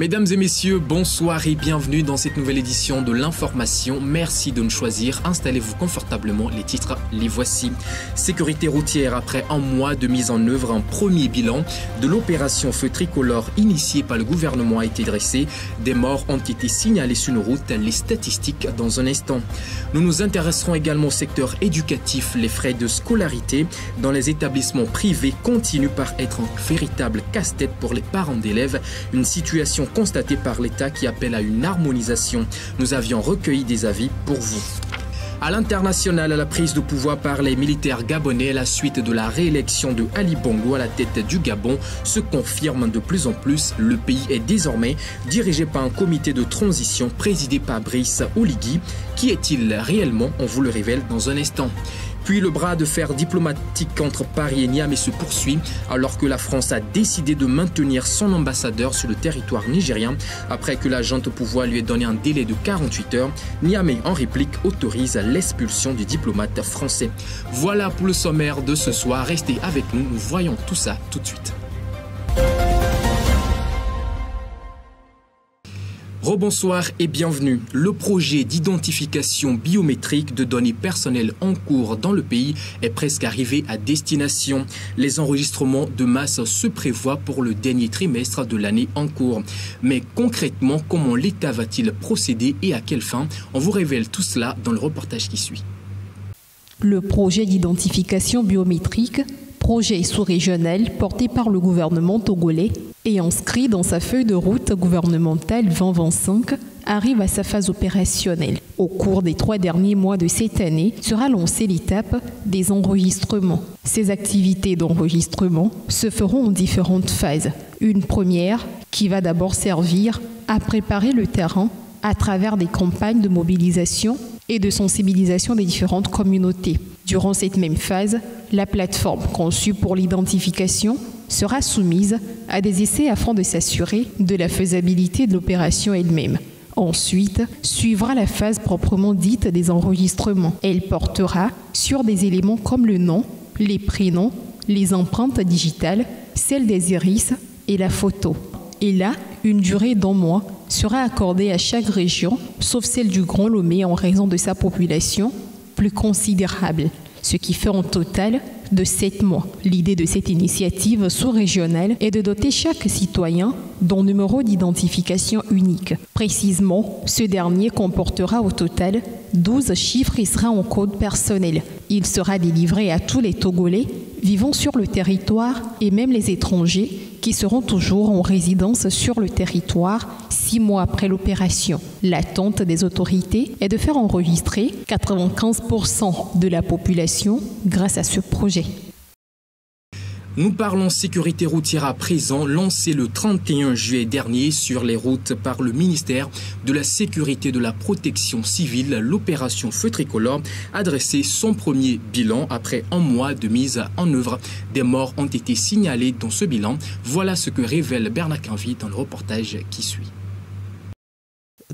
Mesdames et messieurs, bonsoir et bienvenue dans cette nouvelle édition de l'information. Merci de nous choisir. Installez-vous confortablement. Les titres, les voici. Sécurité routière après un mois de mise en œuvre, un premier bilan de l'opération Feu Tricolore initiée par le gouvernement a été dressé. Des morts ont été signalés sur nos routes. Les statistiques dans un instant. Nous nous intéresserons également au secteur éducatif. Les frais de scolarité dans les établissements privés continuent par être un véritable casse-tête pour les parents d'élèves. Une situation constatée par l'État qui appelle à une harmonisation. Nous avions recueilli des avis pour vous. À l'international, la prise de pouvoir par les militaires gabonais à la suite de la réélection de Ali Bongo à la tête du Gabon se confirme de plus en plus. Le pays est désormais dirigé par un comité de transition présidé par Brice Oligui. Qui est-il réellement? On vous le révèle dans un instant. Puis le bras de fer diplomatique entre Paris et Niamey se poursuit alors que la France a décidé de maintenir son ambassadeur sur le territoire nigérien après que la junte au pouvoir lui ait donné un délai de 48 heures. Niamey en réplique autorise l'expulsion du diplomate français. Voilà pour le sommaire de ce soir. Restez avec nous, nous voyons tout ça tout de suite. Rebonsoir et bienvenue. Le projet d'identification biométrique de données personnelles en cours dans le pays est presque arrivé à destination. Les enregistrements de masse se prévoient pour le dernier trimestre de l'année en cours. Mais concrètement, comment l'État va-t-il procéder et à quelle fin? On vous révèle tout cela dans le reportage qui suit. Le projet d'identification biométrique, projet sous-régional porté par le gouvernement togolais et inscrit dans sa feuille de route gouvernementale 2025, arrive à sa phase opérationnelle. Au cours des 3 derniers mois de cette année sera lancée l'étape des enregistrements. Ces activités d'enregistrement se feront en différentes phases. Une première qui va d'abord servir à préparer le terrain à travers des campagnes de mobilisation et de sensibilisation des différentes communautés. Durant cette même phase, la plateforme conçue pour l'identification sera soumise à des essais afin de s'assurer de la faisabilité de l'opération elle-même. Ensuite, suivra la phase proprement dite des enregistrements. Elle portera sur des éléments comme le nom, les prénoms, les empreintes digitales, celles des iris et la photo. Et là, une durée d'1 mois sera accordée à chaque région, sauf celle du Grand Lomé en raison de sa population plus considérable, ce qui fait en total de 7 mois. L'idée de cette initiative sous-régionale est de doter chaque citoyen d'un numéro d'identification unique. Précisément, ce dernier comportera au total 12 chiffres et sera en code personnel. Il sera délivré à tous les Togolais vivant sur le territoire et même les étrangers qui seront toujours en résidence sur le territoire 6 mois après l'opération. L'attente des autorités est de faire enregistrer 95% de la population grâce à ce projet. Nous parlons sécurité routière à présent, lancée le 31 juillet dernier sur les routes par le ministère de la Sécurité et de la Protection civile. L'opération Feu Tricolore a dressé son premier bilan après 1 mois de mise en œuvre. Des morts ont été signalés dans ce bilan. Voilà ce que révèle Bernard Canvi dans le reportage qui suit.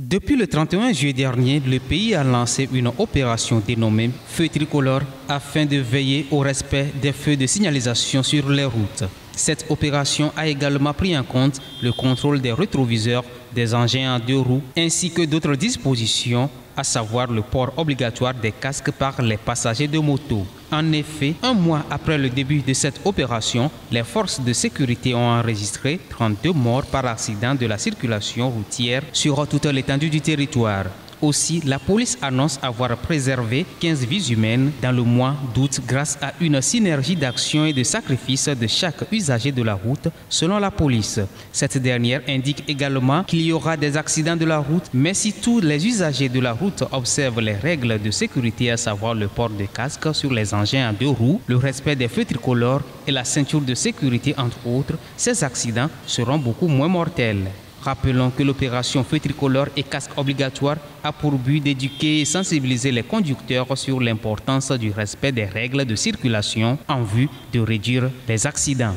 Depuis le 31 juillet dernier, le pays a lancé une opération dénommée Feu Tricolore afin de veiller au respect des feux de signalisation sur les routes. Cette opération a également pris en compte le contrôle des rétroviseurs, des engins à 2 roues ainsi que d'autres dispositions, à savoir le port obligatoire des casques par les passagers de moto. En effet, 1 mois après le début de cette opération, les forces de sécurité ont enregistré 32 morts par accident de la circulation routière sur toute l'étendue du territoire. Aussi, la police annonce avoir préservé 15 vies humaines dans le mois d'août grâce à une synergie d'action et de sacrifice de chaque usager de la route, selon la police. Cette dernière indique également qu'il y aura des accidents de la route, mais si tous les usagers de la route observent les règles de sécurité, à savoir le port de casque sur les engins à 2 roues, le respect des feux tricolores et la ceinture de sécurité entre autres, ces accidents seront beaucoup moins mortels. Rappelons que l'opération Feu Tricolore et casque obligatoire a pour but d'éduquer et sensibiliser les conducteurs sur l'importance du respect des règles de circulation en vue de réduire les accidents.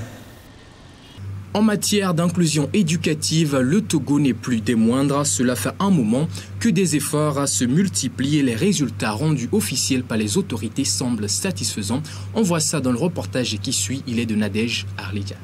En matière d'inclusion éducative, le Togo n'est plus des moindres. Cela fait un moment que des efforts se multiplient et les résultats rendus officiels par les autorités semblent satisfaisants. On voit ça dans le reportage qui suit. Il est de Nadège Arlidia.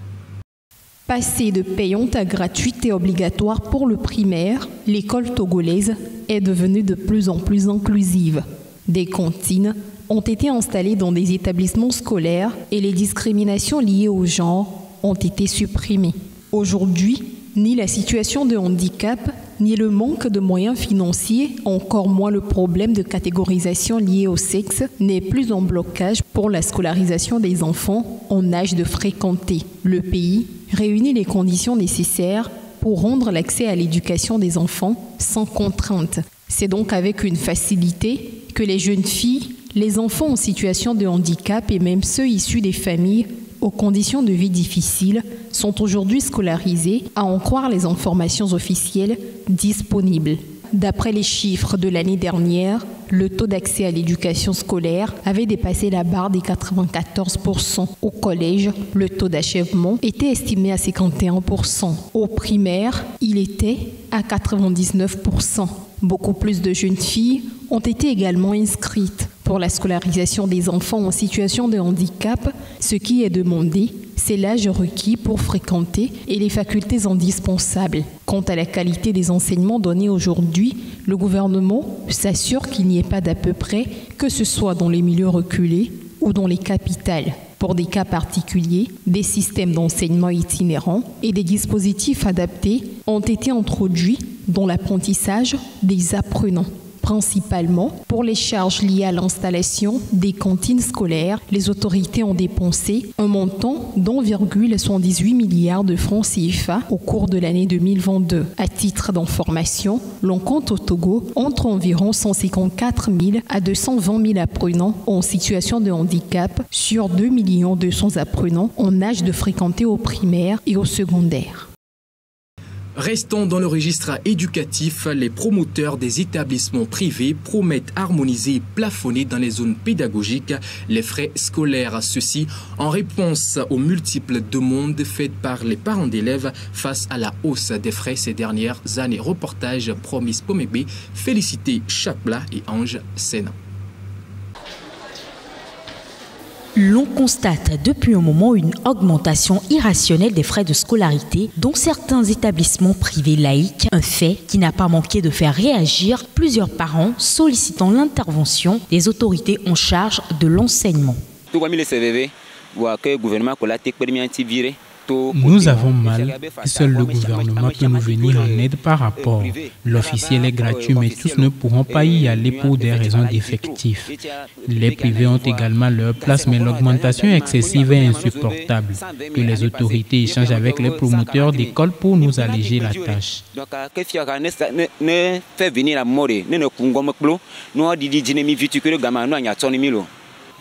Passée de payante à gratuite et obligatoire pour le primaire, l'école togolaise est devenue de plus en plus inclusive. Des cantines ont été installées dans des établissements scolaires et les discriminations liées au genre ont été supprimées. Aujourd'hui, ni la situation de handicap, ni le manque de moyens financiers, encore moins le problème de catégorisation lié au sexe, n'est plus en blocage pour la scolarisation des enfants en âge de fréquenter. Le pays réunit les conditions nécessaires pour rendre l'accès à l'éducation des enfants sans contrainte. C'est donc avec une facilité que les jeunes filles, les enfants en situation de handicap et même ceux issus des familles aux conditions de vie difficiles sont aujourd'hui scolarisés, à en croire les informations officielles disponibles. D'après les chiffres de l'année dernière, le taux d'accès à l'éducation scolaire avait dépassé la barre des 94%. Au collège, le taux d'achèvement était estimé à 51%. Au primaire, il était à 99%. Beaucoup plus de jeunes filles ont été également inscrites. Pour la scolarisation des enfants en situation de handicap, ce qui est demandé, c'est l'âge requis pour fréquenter et les facultés indispensables. Quant à la qualité des enseignements donnés aujourd'hui, le gouvernement s'assure qu'il n'y ait pas d'à peu près, que ce soit dans les milieux reculés ou dans les capitales. Pour des cas particuliers, des systèmes d'enseignement itinérants et des dispositifs adaptés ont été introduits dans l'apprentissage des apprenants. Principalement, pour les charges liées à l'installation des cantines scolaires, les autorités ont dépensé un montant d'1,78 milliard de francs CFA au cours de l'année 2022. À titre d'information, l'on compte au Togo entre environ 154 000 à 220 000 apprenants en situation de handicap sur 2 200 000 apprenants en âge de fréquenter au primaire et au secondaire. Restons dans le registre éducatif. Les promoteurs des établissements privés promettent harmoniser et plafonner dans les zones pédagogiques les frais scolaires. Ceci en réponse aux multiples demandes faites par les parents d'élèves face à la hausse des frais ces dernières années. Reportage Promise Pomébé, Félicité Chapla et Ange Sénat. L'on constate depuis un moment une augmentation irrationnelle des frais de scolarité dans certains établissements privés laïcs, un fait qui n'a pas manqué de faire réagir plusieurs parents sollicitant l'intervention des autorités en charge de l'enseignement. Nous avons mal et seul le gouvernement peut nous venir en aide par rapport. L'officiel est gratuit mais tous ne pourront pas y aller pour des raisons d'effectifs. Les privés ont également leur place mais l'augmentation excessive est insupportable. Que les autorités échangent avec les promoteurs d'écoles pour nous alléger la tâche.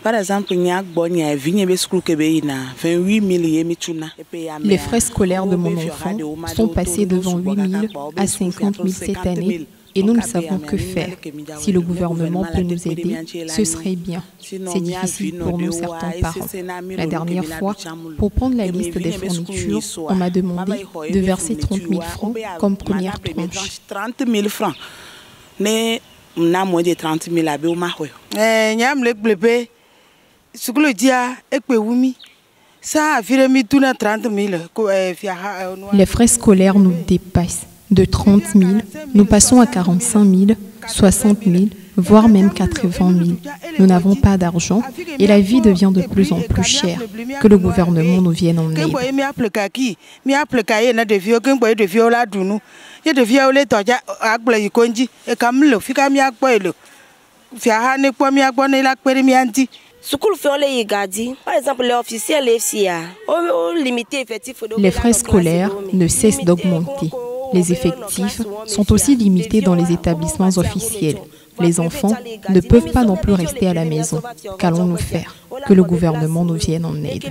Par exemple, les frais scolaires de mon enfant sont passés de 28 000 à 50 000 cette année et nous ne savons que faire. Si le gouvernement peut nous aider, ce serait bien. C'est difficile pour nous, certains parents. La dernière fois, pour prendre la liste des fournitures, on m'a demandé de verser 30 000 francs comme première tranche. 30 000 francs. On a moins de 30 000 à Les frais scolaires nous dépassent. De 30 000, nous passons à 45 000, 60 000, voire même 80 000. Nous n'avons pas d'argent et la vie devient de plus en plus chère. Que le gouvernement nous vienne en aide. Les frais scolaires ne cessent d'augmenter. Les effectifs sont aussi limités dans les établissements officiels. Les enfants ne peuvent pas non plus rester à la maison. Qu'allons-nous faire? Que le gouvernement nous vienne en aide.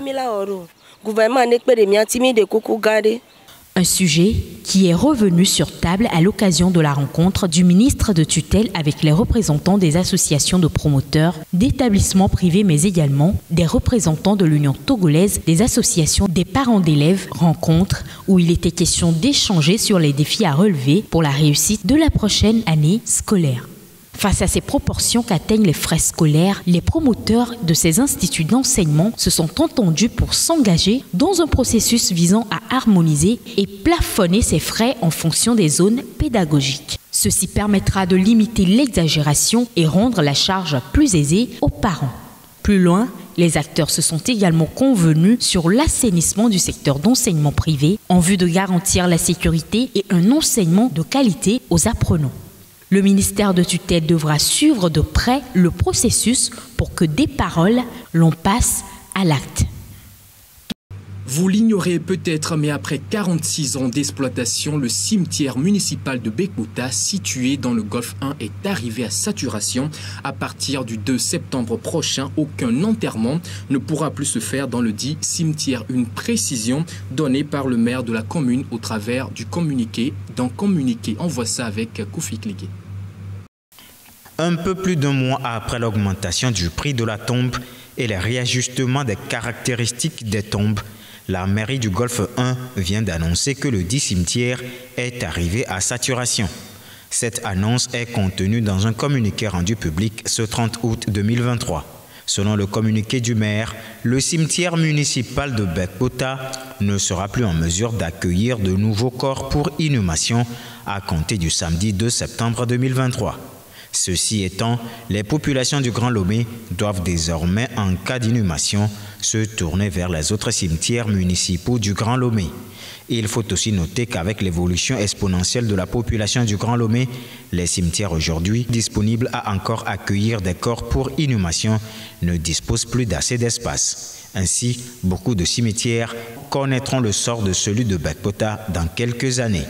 Un sujet qui est revenu sur table à l'occasion de la rencontre du ministre de tutelle avec les représentants des associations de promoteurs, d'établissements privés, mais également des représentants de l'Union togolaise des associations des parents d'élèves, rencontre où il était question d'échanger sur les défis à relever pour la réussite de la prochaine année scolaire. Face à ces proportions qu'atteignent les frais scolaires, les promoteurs de ces instituts d'enseignement se sont entendus pour s'engager dans un processus visant à harmoniser et plafonner ces frais en fonction des zones pédagogiques. Ceci permettra de limiter l'exagération et rendre la charge plus aisée aux parents. Plus loin, les acteurs se sont également convenus sur l'assainissement du secteur d'enseignement privé en vue de garantir la sécurité et un enseignement de qualité aux apprenants. Le ministère de tutelle devra suivre de près le processus pour que des paroles l'on passe à l'acte. Vous l'ignorez peut-être, mais après 46 ans d'exploitation, le cimetière municipal de Bekbouta, situé dans le Golfe 1, est arrivé à saturation. À partir du 2 septembre prochain, aucun enterrement ne pourra plus se faire dans le dit cimetière. Une précision donnée par le maire de la commune au travers du communiqué. Dans communiqué, on voit ça avec Kofi Kligué. Un peu plus d'un mois après l'augmentation du prix de la tombe et les réajustements des caractéristiques des tombes, la mairie du Golfe 1 vient d'annoncer que le dit cimetière est arrivé à saturation. Cette annonce est contenue dans un communiqué rendu public ce 30 août 2023. Selon le communiqué du maire, le cimetière municipal de Bekbouta ne sera plus en mesure d'accueillir de nouveaux corps pour inhumation à compter du samedi 2 septembre 2023. Ceci étant, les populations du Grand Lomé doivent désormais, en cas d'inhumation, se tourner vers les autres cimetières municipaux du Grand Lomé. Il faut aussi noter qu'avec l'évolution exponentielle de la population du Grand Lomé, les cimetières aujourd'hui disponibles à encore accueillir des corps pour inhumation ne disposent plus d'assez d'espace. Ainsi, beaucoup de cimetières connaîtront le sort de celui de Bekbouta dans quelques années.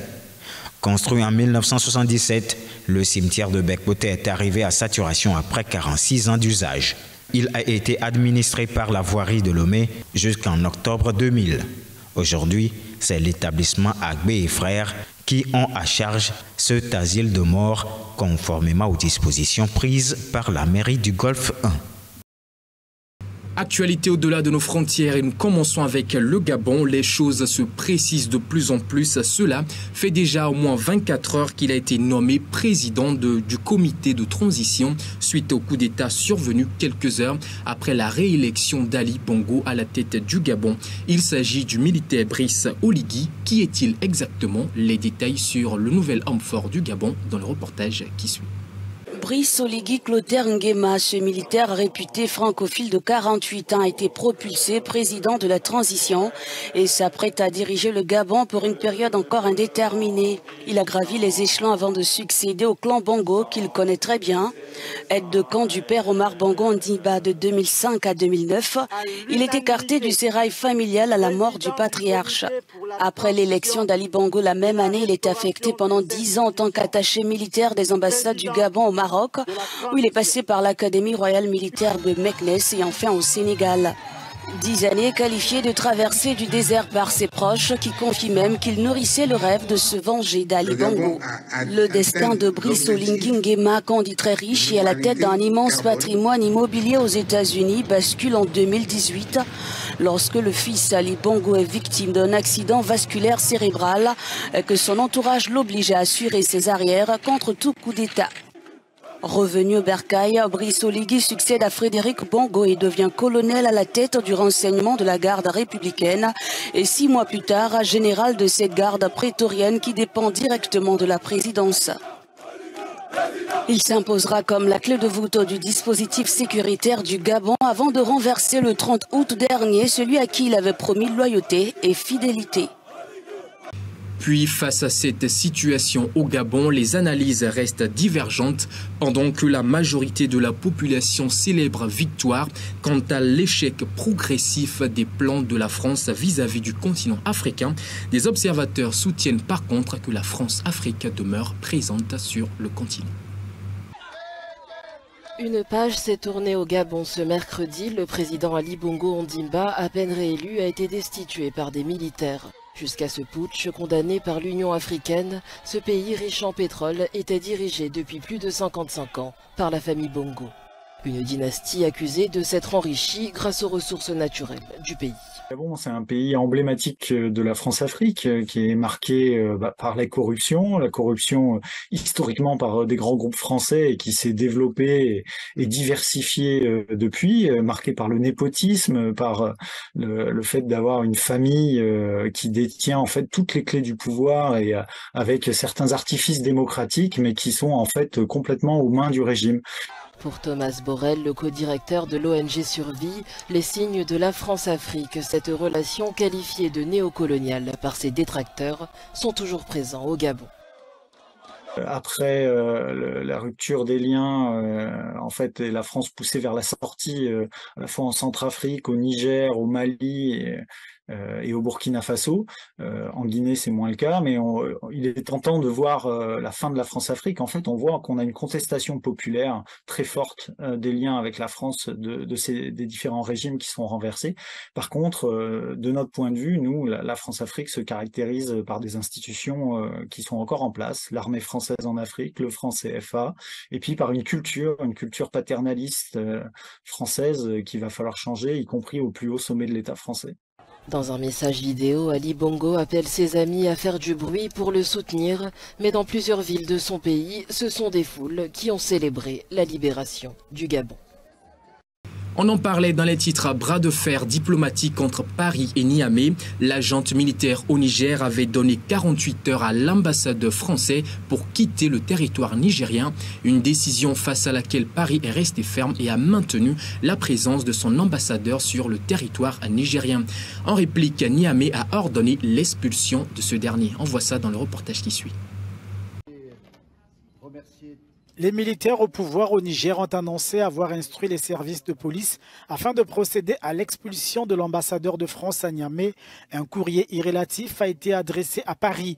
Construit en 1977, le cimetière de Bekbouta est arrivé à saturation après 46 ans d'usage. Il a été administré par la voirie de Lomé jusqu'en octobre 2000. Aujourd'hui, c'est l'établissement Agbé et Frères qui ont à charge cet asile de mort conformément aux dispositions prises par la mairie du Golfe 1. Actualité au-delà de nos frontières et nous commençons avec le Gabon. Les choses se précisent de plus en plus. Cela fait déjà au moins 24 heures qu'il a été nommé président du comité de transition suite au coup d'État survenu quelques heures après la réélection d'Ali Bongo à la tête du Gabon. Il s'agit du militaire Brice Oligui. Qui est-il exactement? Les détails sur le nouvel homme fort du Gabon dans le reportage qui suit. Brice Oligui Clotaire Nguema, ce militaire réputé francophile de 48 ans, a été propulsé président de la transition et s'apprête à diriger le Gabon pour une période encore indéterminée. Il a gravi les échelons avant de succéder au clan Bongo qu'il connaît très bien. Aide de camp du père Omar Bongo Ondimba de 2005 à 2009, il est écarté du sérail familial à la mort du patriarche. Après l'élection d'Ali Bongo la même année, il est affecté pendant 10 ans en tant qu'attaché militaire des ambassades du Gabon au Maroc, où il est passé par l'Académie royale militaire de Meknes et enfin au Sénégal. 10 années qualifiées de traversée du désert par ses proches qui confient même qu'il nourrissait le rêve de se venger d'Ali Bongo. Le destin de Brice Oligui Nguema, candidat très riche et à la tête d'un immense patrimoine immobilier aux États-Unis, bascule en 2018 lorsque le fils Ali Bongo est victime d'un accident vasculaire cérébral et que son entourage l'oblige à assurer ses arrières contre tout coup d'État. Revenu au bercail, Brice Oligui succède à Frédéric Bongo et devient colonel à la tête du renseignement de la garde républicaine et 6 mois plus tard, général de cette garde prétorienne qui dépend directement de la présidence. Il s'imposera comme la clé de voûte du dispositif sécuritaire du Gabon avant de renverser le 30 août dernier celui à qui il avait promis loyauté et fidélité. Puis, face à cette situation au Gabon, les analyses restent divergentes pendant que la majorité de la population célèbre victoire quant à l'échec progressif des plans de la France vis-à-vis du continent africain. Des observateurs soutiennent par contre que la France-Afrique demeure présente sur le continent. Une page s'est tournée au Gabon ce mercredi. Le président Ali Bongo Ondimba, à peine réélu, a été destitué par des militaires. Jusqu'à ce putsch condamné par l'Union africaine, ce pays riche en pétrole était dirigé depuis plus de 55 ans par la famille Bongo. Une dynastie accusée de s'être enrichie grâce aux ressources naturelles du pays. Bon, c'est un pays emblématique de la France-Afrique qui est marqué par la corruption historiquement par des grands groupes français et qui s'est développé et diversifié depuis, marqué par le népotisme, par le fait d'avoir une famille qui détient en fait toutes les clés du pouvoir et avec certains artifices démocratiques mais qui sont en fait complètement aux mains du régime. Pour Thomas Borrell, le co-directeur de l'ONG Survie, les signes de la France-Afrique, cette relation qualifiée de néocoloniale par ses détracteurs, sont toujours présents au Gabon. Après la rupture des liens, en fait, et la France poussée vers la sortie, à la fois en Centrafrique, au Niger, au Mali et au Burkina Faso. En Guinée, c'est moins le cas, mais il est tentant de voir la fin de la France-Afrique. En fait, on voit qu'on a une contestation populaire très forte des liens avec la France des différents régimes qui sont renversés. Par contre, de notre point de vue, nous, la France-Afrique se caractérise par des institutions qui sont encore en place, l'armée française en Afrique, le franc CFA, et puis par une culture paternaliste française qu'il va falloir changer, y compris au plus haut sommet de l'État français. Dans un message vidéo, Ali Bongo appelle ses amis à faire du bruit pour le soutenir, mais dans plusieurs villes de son pays, ce sont des foules qui ont célébré la libération du Gabon. On en parlait dans les titres bras de fer diplomatiques entre Paris et Niamey. La junte militaire au Niger avait donné 48 heures à l'ambassadeur français pour quitter le territoire nigérien. Une décision face à laquelle Paris est resté ferme et a maintenu la présence de son ambassadeur sur le territoire nigérien. En réplique, Niamey a ordonné l'expulsion de ce dernier. On voit ça dans le reportage qui suit. Les militaires au pouvoir au Niger ont annoncé avoir instruit les services de police afin de procéder à l'expulsion de l'ambassadeur de France à Niamey. Un courrier irrélatif a été adressé à Paris.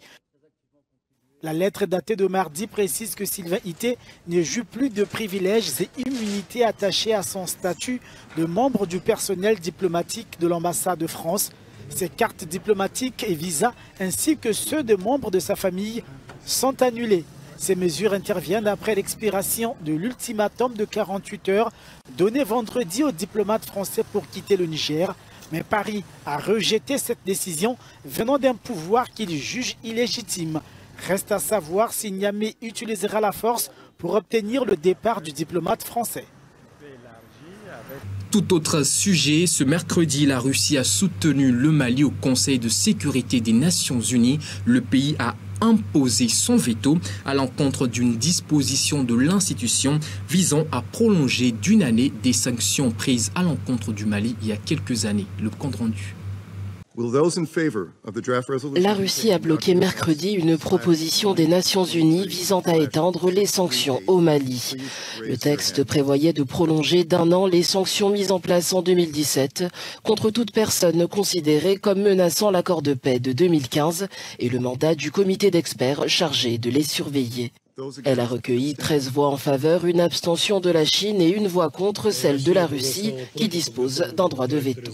La lettre datée de mardi précise que Sylvain Ité ne joue plus de privilèges et immunités attachés à son statut de membre du personnel diplomatique de l'ambassade de France. Ses cartes diplomatiques et visas ainsi que ceux de membres de sa famille sont annulés. Ces mesures interviennent après l'expiration de l'ultimatum de 48 heures donné vendredi aux diplomates français pour quitter le Niger. Mais Paris a rejeté cette décision venant d'un pouvoir qu'il juge illégitime. Reste à savoir si Niamey utilisera la force pour obtenir le départ du diplomate français. Tout autre sujet, ce mercredi, la Russie a soutenu le Mali au Conseil de sécurité des Nations Unies. Le pays a imposé son veto à l'encontre d'une disposition de l'institution visant à prolonger d'une année des sanctions prises à l'encontre du Mali il y a quelques années. Le compte rendu. La Russie a bloqué mercredi une proposition des Nations Unies visant à étendre les sanctions au Mali. Le texte prévoyait de prolonger d'1 an les sanctions mises en place en 2017 contre toute personne considérée comme menaçant l'accord de paix de 2015 et le mandat du comité d'experts chargé de les surveiller. Elle a recueilli 13 voix en faveur, une abstention de la Chine et une voix contre, celle de la Russie, qui dispose d'un droit de veto.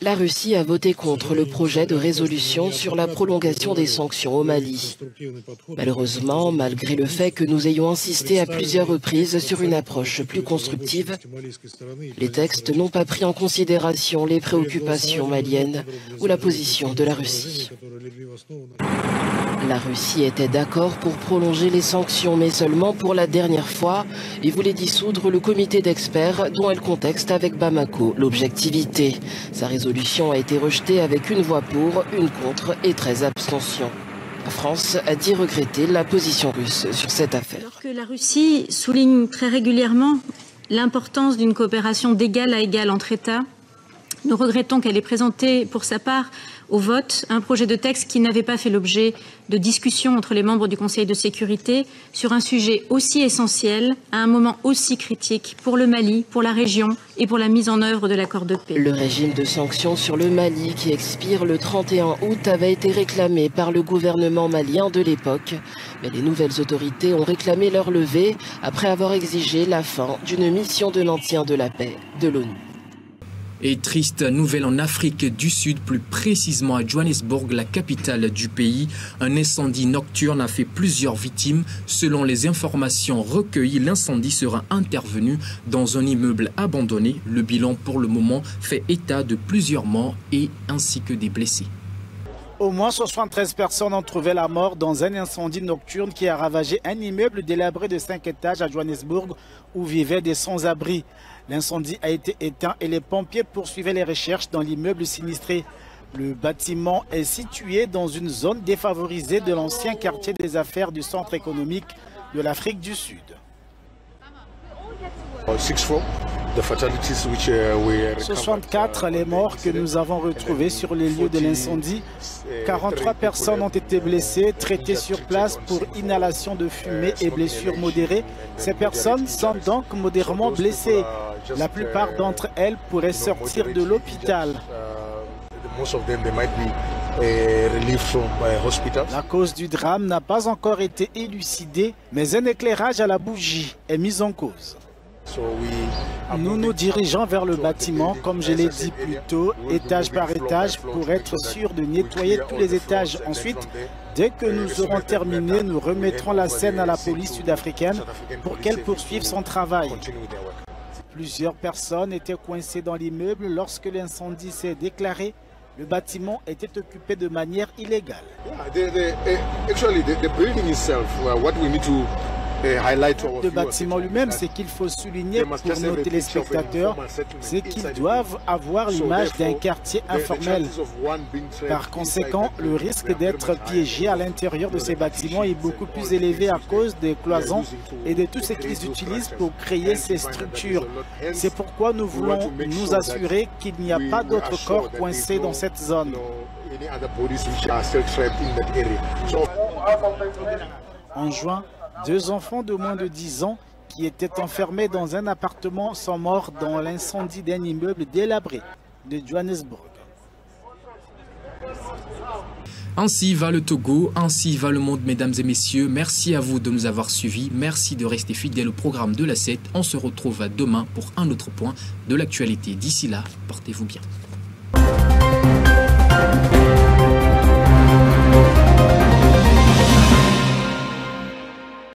La Russie a voté contre le projet de résolution sur la prolongation des sanctions au Mali. Malheureusement, malgré le fait que nous ayons insisté à plusieurs reprises sur une approche plus constructive, les textes n'ont pas pris en considération les préoccupations maliennes ou la position de la Russie. La Russie était d'accord pour prolonger les sanctions, mais seulement pour la dernière fois, et voulait dissoudre le comité d'experts dont elle contexte avec Bamako l'objectivité. Sa résolution a été rejetée avec une voix pour, une contre et 13 abstentions. La France a dit regretter la position russe sur cette affaire. Alors que la Russie souligne très régulièrement l'importance d'une coopération d'égal à égal entre États, nous regrettons qu'elle ait présenté pour sa part au vote un projet de texte qui n'avait pas fait l'objet de discussions entre les membres du Conseil de sécurité sur un sujet aussi essentiel à un moment aussi critique pour le Mali, pour la région et pour la mise en œuvre de l'accord de paix. Le régime de sanctions sur le Mali qui expire le 31 août avait été réclamé par le gouvernement malien de l'époque, mais les nouvelles autorités ont réclamé leur levée après avoir exigé la fin d'une mission de maintien de la paix de l'ONU. Et triste nouvelle en Afrique du Sud, plus précisément à Johannesburg, la capitale du pays. Un incendie nocturne a fait plusieurs victimes. Selon les informations recueillies, l'incendie sera intervenu dans un immeuble abandonné. Le bilan pour le moment fait état de plusieurs morts et ainsi que des blessés. Au moins 73 personnes ont trouvé la mort dans un incendie nocturne qui a ravagé un immeuble délabré de 5 étages à Johannesburg où vivaient des sans-abri. L'incendie a été éteint et les pompiers poursuivaient les recherches dans l'immeuble sinistré. Le bâtiment est situé dans une zone défavorisée de l'ancien quartier des affaires du centre économique de l'Afrique du Sud. 64 les morts que nous avons retrouvés sur les lieux de l'incendie. 43 personnes ont été blessées, traitées sur place pour inhalation de fumée et blessures modérées. Ces personnes sont donc modérément blessées. La plupart d'entre elles pourraient sortir de l'hôpital. La cause du drame n'a pas encore été élucidée, mais un éclairage à la bougie est mis en cause. Nous nous dirigeons vers le bâtiment, comme je l'ai dit plus tôt, étage par étage, pour être sûr de nettoyer tous les étages. Ensuite, dès que nous aurons terminé, nous remettrons la scène à la police sud-africaine pour qu'elle poursuive son travail. Plusieurs personnes étaient coincées dans l'immeuble lorsque l'incendie s'est déclaré. Le bâtiment était occupé de manière illégale. Le bâtiment lui-même, ce qu'il faut souligner pour nos téléspectateurs, c'est qu'ils doivent avoir l'image d'un quartier informel. Par conséquent, le risque d'être piégé à l'intérieur de ces bâtiments est beaucoup plus élevé à cause des cloisons et de tout ce qu'ils utilisent pour créer ces structures. C'est pourquoi nous voulons nous assurer qu'il n'y a pas d'autres corps coincés dans cette zone. En juin, 2 enfants de moins de 10 ans qui étaient enfermés dans un appartement sont morts dans l'incendie d'un immeuble délabré de Johannesburg. Ainsi va le Togo, ainsi va le monde, mesdames et messieurs. Merci à vous de nous avoir suivis. Merci de rester fidèles au programme de la 7. On se retrouve demain pour un autre point de l'actualité. D'ici là, portez-vous bien.